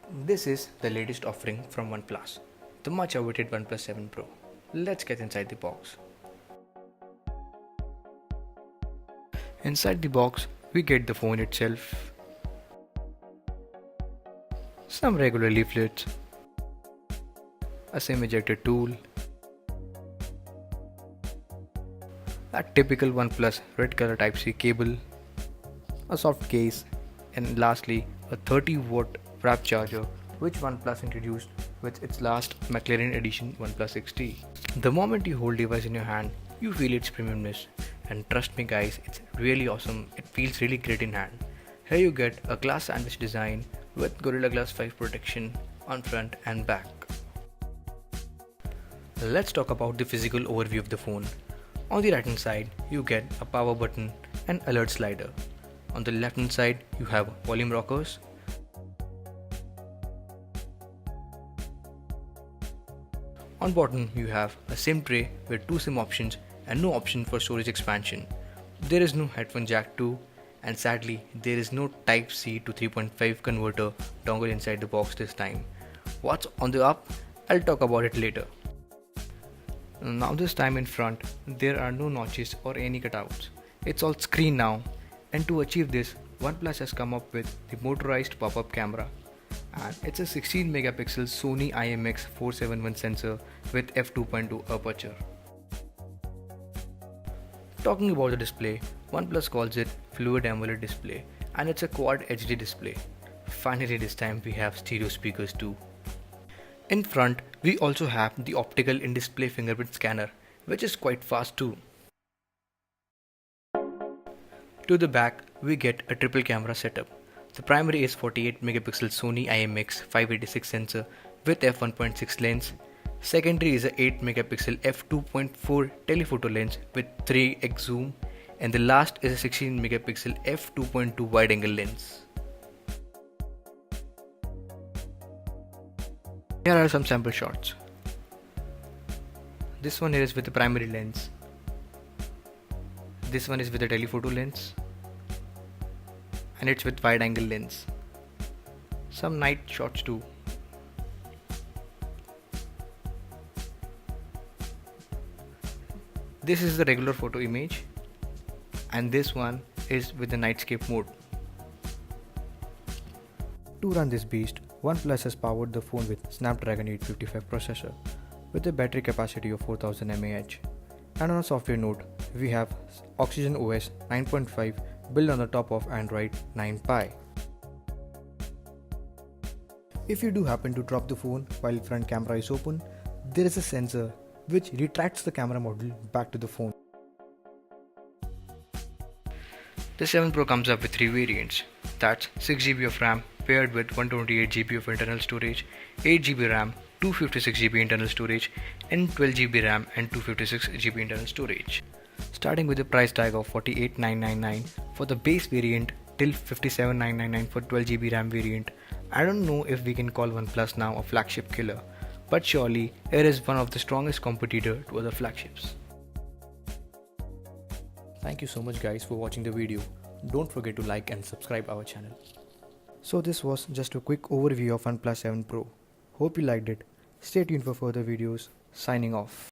This is the latest offering from OnePlus, the much awaited OnePlus 7 Pro. Let's get inside the box. Inside the box, we get the phone itself, some regular leaflets, a SIM ejector tool, a typical OnePlus red color Type-C cable, a soft case, and lastly a 30-watt wrap charger which OnePlus introduced with its last McLaren edition OnePlus 6T. The moment you hold the device in your hand, you feel its premiumness, and trust me guys, it's really awesome. It feels really great in hand. Here you get a glass sandwich design with Gorilla Glass 5 protection on front and back. Let's talk about the physical overview of the phone. On the right hand side, you get a power button and alert slider. On the left hand side, you have volume rockers. On bottom, you have a SIM tray with 2 SIM options and no option for storage expansion. There is no headphone jack 2, and sadly, there is no Type-C to 3.5 converter dongle inside the box this time. What's on the up? I'll talk about it later. Now this time in front, there are no notches or any cutouts. It's all screen now, and to achieve this, OnePlus has come up with the motorized pop-up camera. And it's a 16 megapixel Sony IMX471 sensor with f2.2 aperture. Talking about the display, OnePlus calls it Fluid AMOLED display, and it's a Quad HD display. Finally this time we have stereo speakers too. In front, we also have the optical in-display fingerprint scanner, which is quite fast too. To the back, we get a triple camera setup. The primary is 48 megapixel Sony IMX586 sensor with f1.6 lens. Secondary is a 8 megapixel f2.4 telephoto lens with 3x zoom, and the last is a 16 megapixel f2.2 wide angle lens. Here are some sample shots. This one here is with the primary lens. This one is with the telephoto lens, and it's with wide angle lens. Some night shots too. This is the regular photo image, and this one is with the nightscape mode. To run this beast, OnePlus has powered the phone with Snapdragon 855 processor with a battery capacity of 4000 mAh. And on a software note, we have Oxygen OS 9.5 built on the top of Android 9 Pie. If you do happen to drop the phone while front camera is open, there is a sensor which retracts the camera module back to the phone. The 7 Pro comes up with 3 variants. That's 6GB of RAM paired with 128GB of internal storage, 8GB RAM, 256GB internal storage, and 12GB RAM and 256GB internal storage. Starting with a price tag of 48,999 for the base variant till 57,999 for 12GB RAM variant. I don't know if we can call OnePlus now a flagship killer, but surely it is one of the strongest competitor to other flagships. Thank you so much guys for watching the video. Don't forget to like and subscribe our channel. So this was just a quick overview of OnePlus 7 Pro. Hope you liked it. Stay tuned for further videos. Signing off.